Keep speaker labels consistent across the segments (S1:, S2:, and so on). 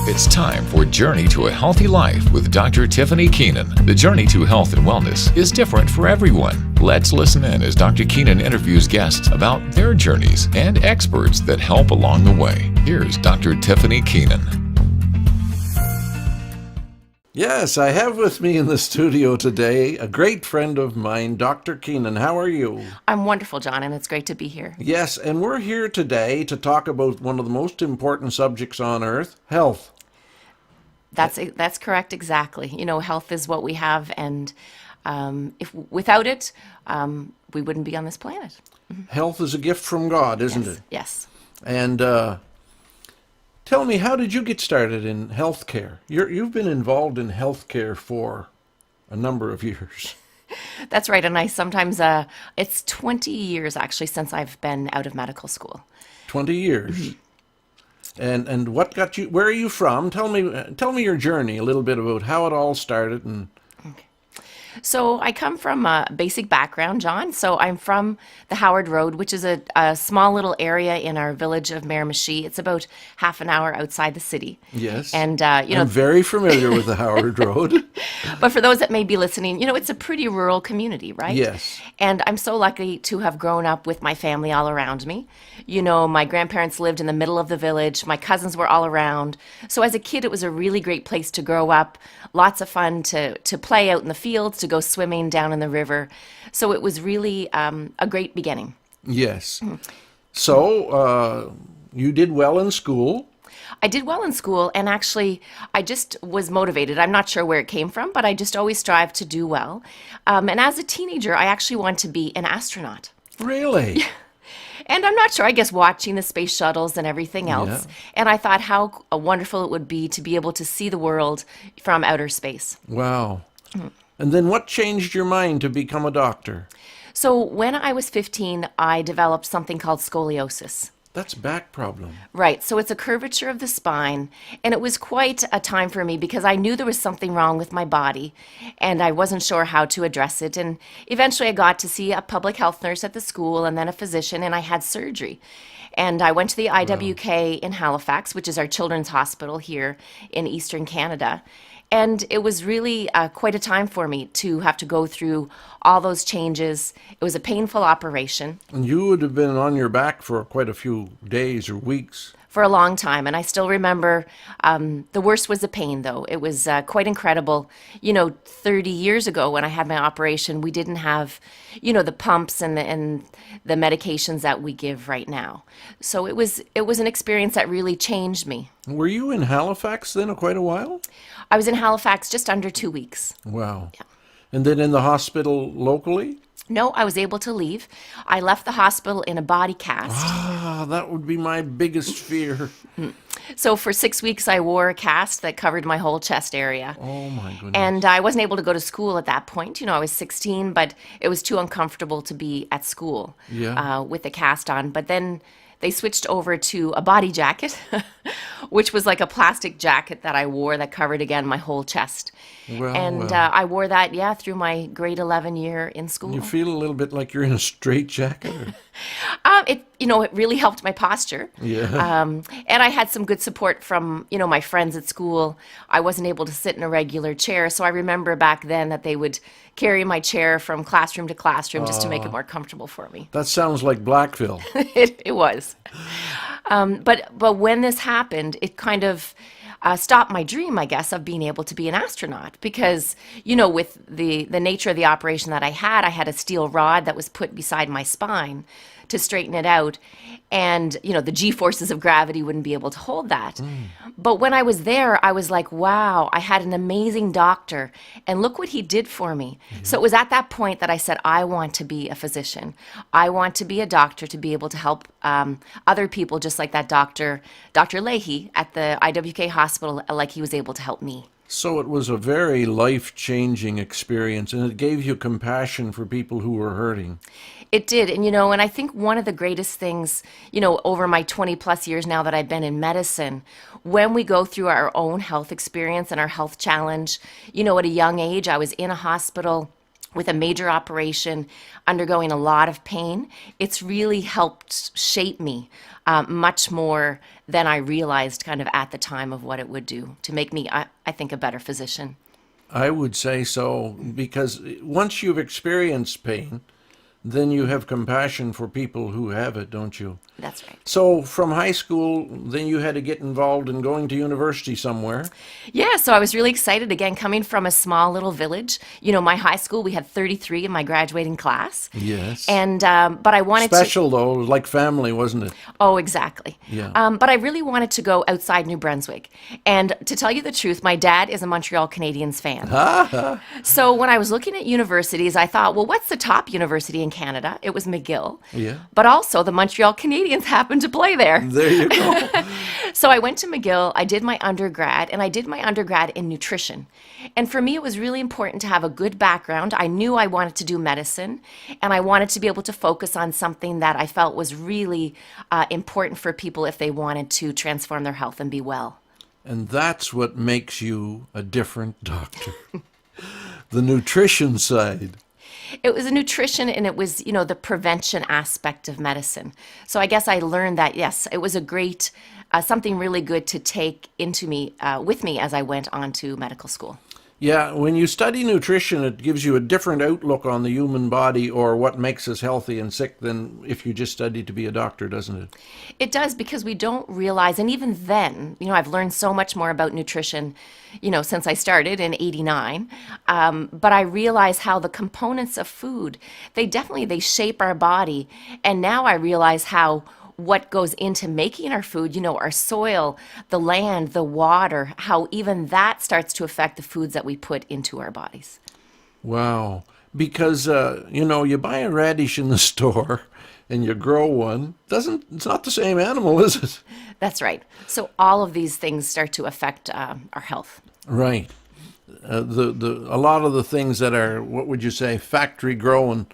S1: It's time for Journey to a Healthy Life with Dr. Tiffany Keenan. The journey to health and wellness is different for everyone. Let's listen in as Dr. Keenan interviews guests about their journeys and experts that help along the way. Here's Dr. Tiffany Keenan.
S2: Yes, I have with me in the studio today a great friend of mine, Dr. Keenan. How are you?
S3: I'm wonderful, John, and it's great to be here.
S2: Yes, and we're here today to talk about one of the most important subjects on earth, health.
S3: That's correct, exactly. You know, health is what we have, and if without it, we wouldn't be on this planet.
S2: Health is a gift from God, isn't it?
S3: Yes.
S2: And tell me, how did you get started in healthcare? You've been involved in healthcare for a number of years.
S3: That's right, and I sometimes, it's 20 years actually since I've been out of medical school.
S2: 20 years. And what got you, where are you from? Tell me your journey, a little bit about how it all started. And
S3: So I come from a basic background, John. So I'm from the Howard Road, which is a small little area in our village of Miramichi. It's about half an hour outside the city.
S2: yes,
S3: And,
S2: I'm very familiar with the Howard Road.
S3: but for those that may be listening, you know, it's a pretty rural community, right?
S2: Yes.
S3: And I'm so lucky to have grown up with my family all around me. You know, my grandparents lived in the middle of the village. My cousins were all around. So as a kid, it was a really great place to grow up. Lots of fun to play out in the fields, to go swimming down in the river. So it was really a great beginning.
S2: Yes. So you did well in school.
S3: I did well in school, and actually, I just was motivated. I'm not sure where it came from, but I just always strived to do well. And as a teenager, I actually wanted to be an astronaut.
S2: Really?
S3: And I'm not sure, I guess watching the space shuttles and everything else.
S2: Yeah.
S3: And I thought how wonderful it would be to be able to see the world from outer space.
S2: Wow. And then what changed your mind to become a doctor?
S3: So when I was 15, I developed something called scoliosis.
S2: That's back problem.
S3: Right, so it's a curvature of the spine, and it was quite a time for me because I knew there was something wrong with my body, and I wasn't sure how to address it. And eventually I got to see a public health nurse at the school and then a physician, and I had surgery. And I went to the IWK in Halifax, which is our children's hospital here in Eastern Canada. And it was really quite a time for me to have to go through all those changes. It was a painful operation
S2: And you would have been on your back for quite a few days or weeks.
S3: for a long time. And I still remember the worst was the pain, though. It was quite incredible. You know, 30 years ago when I had my operation, we didn't have, you know, the pumps and the medications that we give right now. So it was an experience that really changed me.
S2: Were you in Halifax then quite a while?
S3: I was in Halifax just under 2 weeks.
S2: Wow. And then in the hospital locally?
S3: No, I was able to leave. I left the hospital in a body cast.
S2: Ah, that would be my biggest fear.
S3: So for 6 weeks, I wore a cast that covered my whole chest area.
S2: Oh my goodness.
S3: And I wasn't able to go to school at that point. You know, I was 16, but it was too uncomfortable to be at school with the cast on. But then they switched over to a body jacket, which was like a plastic jacket that I wore that covered, again, my whole chest.
S2: Well.
S3: I wore that, through my grade 11 year in school.
S2: You feel a little bit like you're in a straitjacket? Or...
S3: It really helped my posture.
S2: Yeah.
S3: And I had some good support from, my friends at school. I wasn't able to sit in a regular chair, so I remember back then that they would carry my chair from classroom to classroom just to make it more comfortable for me.
S2: That sounds like Blackville.
S3: It was. But when this happened, it kind of stopped my dream, I guess, of being able to be an astronaut because, with the nature of the operation that I had a steel rod that was put beside my spine to straighten it out. And, the G-forces of gravity wouldn't be able to hold that. But when I was there, I was like, wow, I had an amazing doctor. And look what he did for me. So it was at that point that I said, I want to be a physician. I want to be a doctor to be able to help other people just like that Dr. Leahy at the IWK hospital, like he was able to help me.
S2: So it was a very life-changing experience, and it gave you compassion for people who were hurting.
S3: It did. And I think one of the greatest things, over my 20 plus years now that I've been in medicine, when we go through our own health experience and our health challenge, at a young age, I was in a hospital with a major operation, undergoing a lot of pain, it's really helped shape me much more than I realized kind of at the time of what it would do to make me, I think, a better physician.
S2: I would say so, because once you've experienced pain, then you have compassion for people who have it, don't you?
S3: That's right.
S2: So from high school, then you had to get involved in going to university somewhere.
S3: Yeah, so I was really excited again, coming from a small little village. You know, my high school, we had 33 in my graduating class.
S2: Yes.
S3: And, but I wanted to.
S2: Special though, like family, wasn't it?
S3: Oh, exactly.
S2: Yeah.
S3: But I really wanted to go outside New Brunswick. And to tell you the truth, my dad is a Montreal Canadiens fan. So when I was looking at universities, I thought, well, what's the top university in Canada? It was McGill.
S2: Yeah.
S3: But also the Montreal Canadiens happened to play there.
S2: There you go.
S3: So I went to McGill, I did my undergrad, and I did my undergrad in nutrition. And for me, it was really important to have a good background. I knew I wanted to do medicine, and I wanted to be able to focus on something that I felt was really important for people if they wanted to transform their health and be well.
S2: And that's what makes you a different doctor. The nutrition side.
S3: It was a nutrition, and it was, you know, the prevention aspect of medicine. So I guess I learned that, yes, it was a great, something really good to take into me, with me as I went on to medical school.
S2: Yeah, when you study nutrition, it gives you a different outlook on the human body or what makes us healthy and sick than if you just studied to be a doctor, doesn't it?
S3: It does, because we don't realize, and even then, you know, I've learned so much more about nutrition, you know, since I started in '89. But I realize how the components of food, they shape our body. And now I realize how what goes into making our food, you know, our soil, the land, the water, how even that starts to affect the foods that we put into our bodies.
S2: Wow. Because, you know, you buy a radish in the store and you grow one. It's not the same animal, is it?
S3: That's right. So all of these things start to affect our health.
S2: Right. A lot of the things that are, what would you say, factory grown,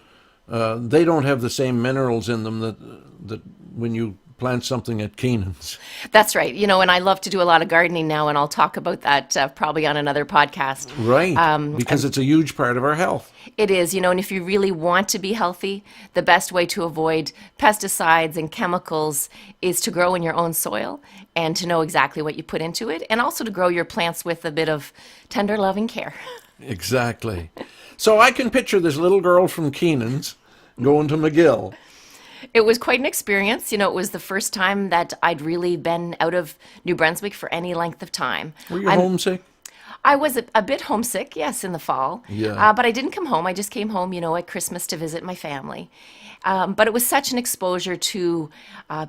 S2: they don't have the same minerals in them that when you plant something at Keenan's.
S3: That's right. You know, and I love to do a lot of gardening now, and I'll talk about that probably on another podcast.
S2: Right, because it's a huge part of our health.
S3: It is, you know, and if you really want to be healthy, the best way to avoid pesticides and chemicals is to grow in your own soil and to know exactly what you put into it, and also to grow your plants with a bit of tender, loving care.
S2: Exactly. So I can picture this little girl from Keenan's going to McGill.
S3: It was quite an experience. You know, it was the first time that I'd really been out of New Brunswick for any length of time.
S2: Were you homesick?
S3: I was a bit homesick, yes, in the fall.
S2: Yeah.
S3: But I didn't come home. I just came home, you know, at Christmas to visit my family. But it was such an exposure to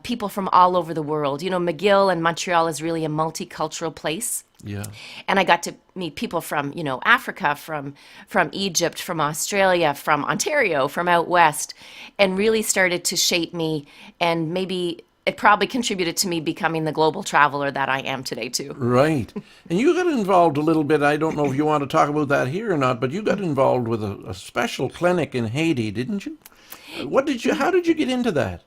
S3: people from all over the world. You know, McGill and Montreal is really a multicultural place.
S2: Yeah.
S3: And I got to meet people from, you know, Africa, from Egypt, from Australia, from Ontario, from out west, and really started to shape me. And maybe it probably contributed to me becoming the global traveler that I am today, too.
S2: Right. And you got involved a little bit. I don't know if you want to talk about that here or not, but you got involved with a special clinic in Haiti, didn't you? How did you get into that?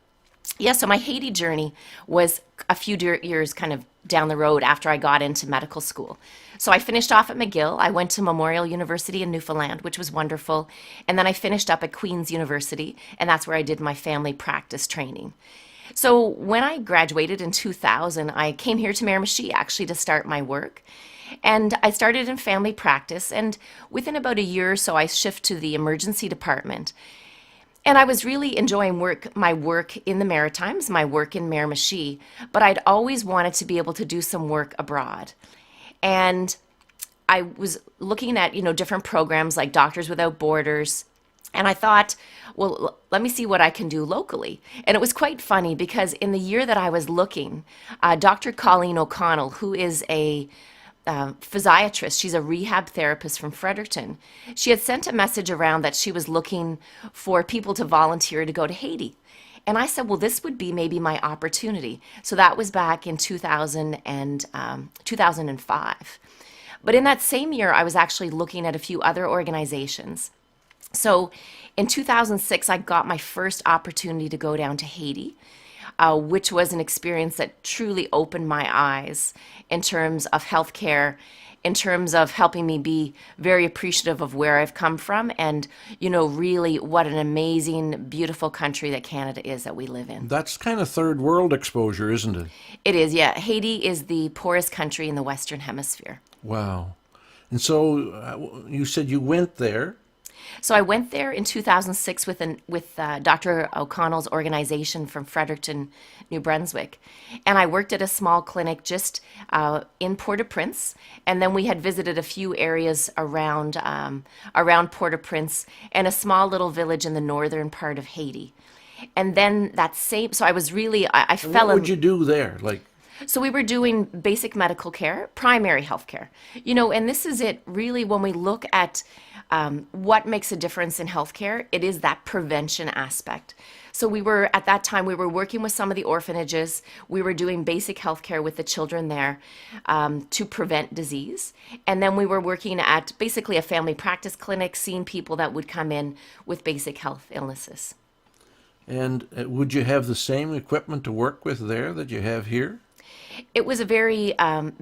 S3: Yeah, so my Haiti journey was a few years kind of down the road after I got into medical school. So I finished off at McGill. I went to Memorial University in Newfoundland, which was wonderful. And then I finished up at Queen's University, and that's where I did my family practice training. So when I graduated in 2000, I came here to Miramichi actually to start my work. And I started in family practice, and within about a year or so, I shifted to the emergency department. And I was really enjoying my work in the Maritimes, my work in Miramichi, but I'd always wanted to be able to do some work abroad. And I was looking at, you know, different programs like Doctors Without Borders, and I thought, well, let me see what I can do locally. And it was quite funny because in the year that I was looking, Dr. Colleen O'Connell, who is a physiatrist, she's a rehab therapist from Fredericton, she had sent a message around that she was looking for people to volunteer to go to Haiti. And I said, well, this would be maybe my opportunity. So that was back in 2005. But in that same year, I was actually looking at a few other organizations. So in 2006, I got my first opportunity to go down to Haiti. which was an experience that truly opened my eyes in terms of healthcare, in terms of helping me be very appreciative of where I've come from and, really what an amazing, beautiful country that Canada is that we live in.
S2: That's kind of third world exposure, isn't it?
S3: It is, yeah. Haiti is the poorest country in the Western Hemisphere.
S2: Wow. And so you said you went there.
S3: So I went there in 2006 with Dr. O'Connell's organization from Fredericton, New Brunswick. And I worked at a small clinic just in Port-au-Prince. And then we had visited a few areas around Port-au-Prince and a small little village in the northern part of Haiti. And then so I was really, I fell
S2: What
S3: in.
S2: would you do there? Like,
S3: So we were doing basic medical care, primary health care, and this is it really when we look at what makes a difference in healthcare, it is that prevention aspect. So at that time, we were working with some of the orphanages. We were doing basic healthcare with the children there to prevent disease. And then we were working at basically a family practice clinic, seeing people that would come in with basic health illnesses.
S2: and would you have the same equipment to work with there that you have here?
S3: It was a very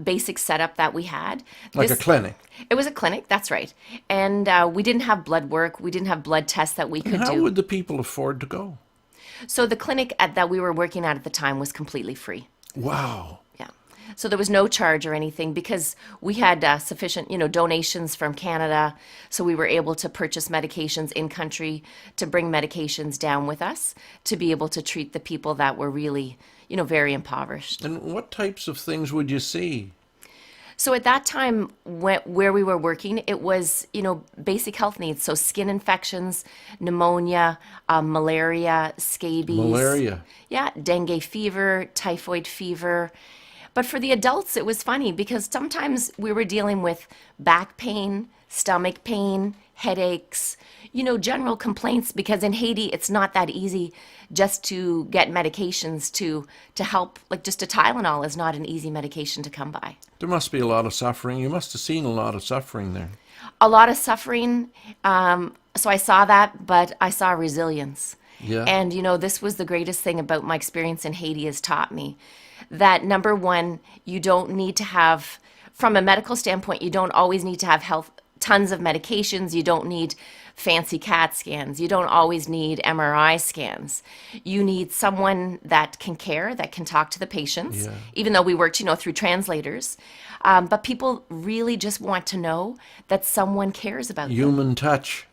S3: basic setup that we had.
S2: Like a clinic?
S3: It was a clinic, that's right. And we didn't have blood work. We didn't have blood tests that we could
S2: How
S3: do.
S2: would the people afford to go?
S3: So the clinic that we were working at the time was completely free.
S2: Wow.
S3: Yeah. So there was no charge or anything because we had sufficient, donations from Canada. So we were able to purchase medications in country, to bring medications down with us, to be able to treat the people that were really, very impoverished.
S2: And what types of things would you see?
S3: So at that time, where we were working, it was, basic health needs. So skin infections, pneumonia, malaria, scabies.
S2: Malaria.
S3: Yeah, dengue fever, typhoid fever. But for the adults, it was funny because sometimes we were dealing with back pain, stomach pain, headaches, general complaints, because in Haiti, it's not that easy just to get medications to help. Like just a Tylenol is not an easy medication to come by.
S2: There must be a lot of suffering. You must have seen a lot of suffering there.
S3: A lot of suffering. So I saw that, but I saw resilience.
S2: Yeah.
S3: And, this was the greatest thing about my experience in Haiti has taught me that number one, you don't need to have, from a medical standpoint, you don't always need to have tons of medications. You don't need fancy CAT scans. You don't always need MRI scans. You need someone that can care, that can talk to the patients,
S2: Yeah.
S3: even though we worked, through translators. But people really just want to know that someone cares about them.
S2: Human touch.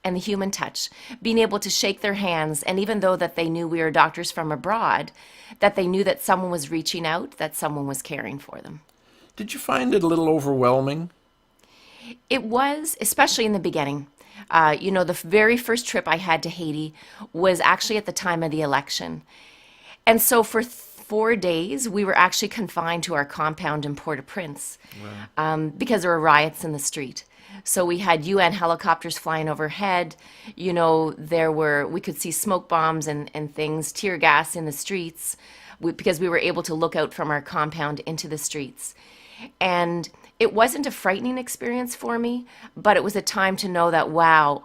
S3: And the human touch, being able to shake their hands, and even though that they knew we were doctors from abroad, that they knew that someone was reaching out, that someone was caring for them.
S2: Did you find it a little overwhelming?
S3: It was, especially in the beginning. The very first trip I had to Haiti was actually at the time of the election. And so for 4 days, we were actually confined to our compound in Port-au-Prince because there were riots in the street. So we had UN helicopters flying overhead. We could see smoke bombs and things, tear gas in the streets, because we were able to look out from our compound into the streets. And it wasn't a frightening experience for me, but it was a time to know that, wow,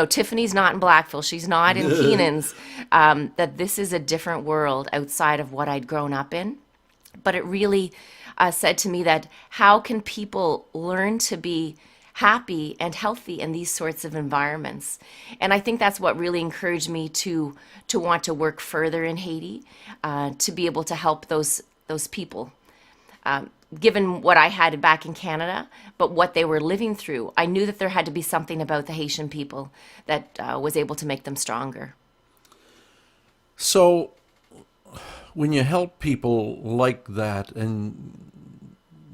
S3: Tiffany's not in Blackville, she's not in Keenan's, that this is a different world outside of what I'd grown up in. But it really said to me that how can people learn to be happy and healthy in these sorts of environments? And I think that's what really encouraged me to want to work further in Haiti, to be able to help those people. Given what I had back in Canada, but what they were living through, I knew that there had to be something about the Haitian people that was able to make them stronger.
S2: So, when you help people like that, and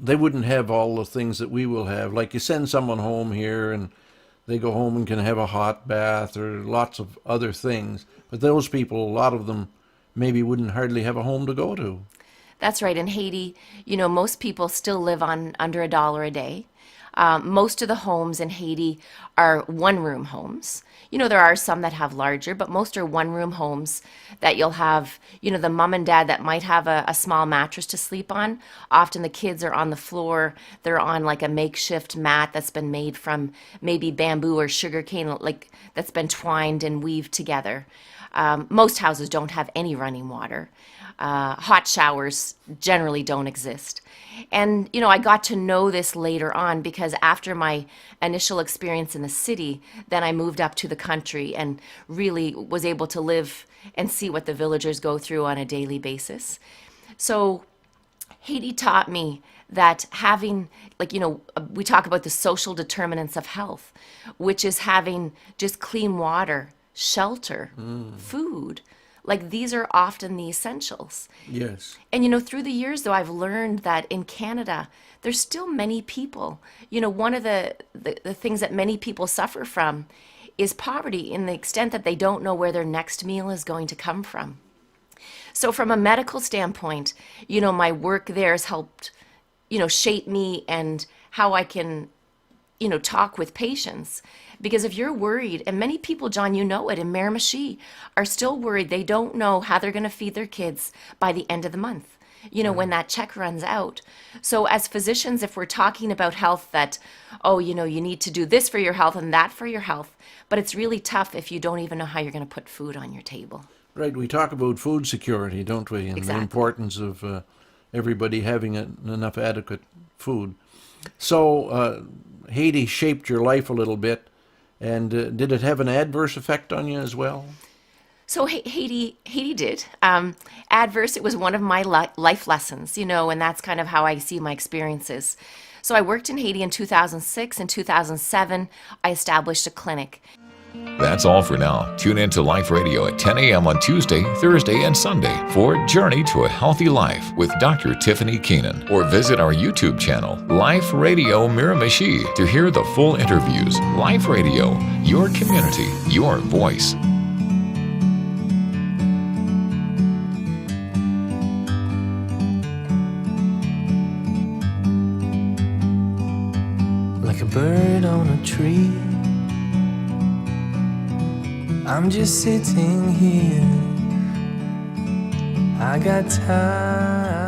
S2: they wouldn't have all the things that we will have, like you send someone home here and they go home and can have a hot bath or lots of other things, but those people, a lot of them, maybe wouldn't hardly have a home to go to.
S3: That's right. In Haiti, most people still live on under $1 a day. Most of the homes in Haiti are one-room homes. There are some that have larger, but most are one-room homes that you'll have, the mom and dad that might have a small mattress to sleep on. Often the kids are on the floor. They're on like a makeshift mat that's been made from maybe bamboo or sugarcane, like that's been twined and weaved together. Most houses don't have any running water. Hot showers generally don't exist. And, I got to know this later on because after my initial experience in the city, then I moved up to the country and really was able to live and see what the villagers go through on a daily basis. So Haiti taught me that having, we talk about the social determinants of health, which is having just clean water, shelter, food. Like these are often the essentials.
S2: Yes.
S3: And through the years, though, I've learned that in Canada, there's still many people. One of the things that many people suffer from is poverty in the extent that they don't know where their next meal is going to come from. So from a medical standpoint, my work there has helped, shape me and how I can, talk with patients. Because if you're worried, and many people, John, it in Miramichi, are still worried. They don't know how they're going to feed their kids by the end of the month, when that check runs out. So as physicians, if we're talking about health that, you need to do this for your health and that for your health, but it's really tough if you don't even know how you're going to put food on your table.
S2: Right. We talk about food security, don't we? And
S3: Exactly.
S2: the importance of everybody having enough adequate food. So Haiti shaped your life a little bit. And did it have an adverse effect on you as well?
S3: So Haiti did. Adverse, it was one of my life lessons, and that's kind of how I see my experiences. So I worked in Haiti in 2006. In 2007, I established a clinic.
S1: That's all for now. Tune in to Life Radio at 10 a.m. on Tuesday, Thursday, and Sunday for Journey to a Healthy Life with Dr. Tiffany Keenan. Or visit our YouTube channel, Life Radio Miramichi, to hear the full interviews. Life Radio, your community, your voice.
S4: Like a bird on a tree, I'm just sitting here. I got time.